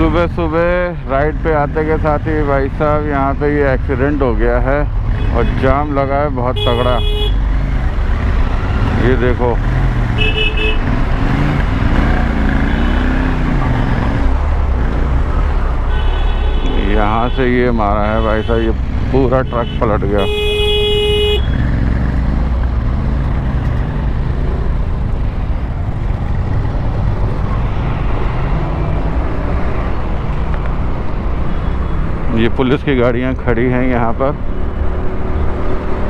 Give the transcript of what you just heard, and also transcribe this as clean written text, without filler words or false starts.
सुबह सुबह राइड पे आते के साथ ही भाई साहब यहाँ पे ये एक्सीडेंट हो गया है और जाम लगा है बहुत तगड़ा। ये देखो, यहाँ से ये मारा है भाई साहब, ये पूरा ट्रक पलट गया। ये पुलिस की गाड़ियाँ खड़ी हैं यहाँ पर।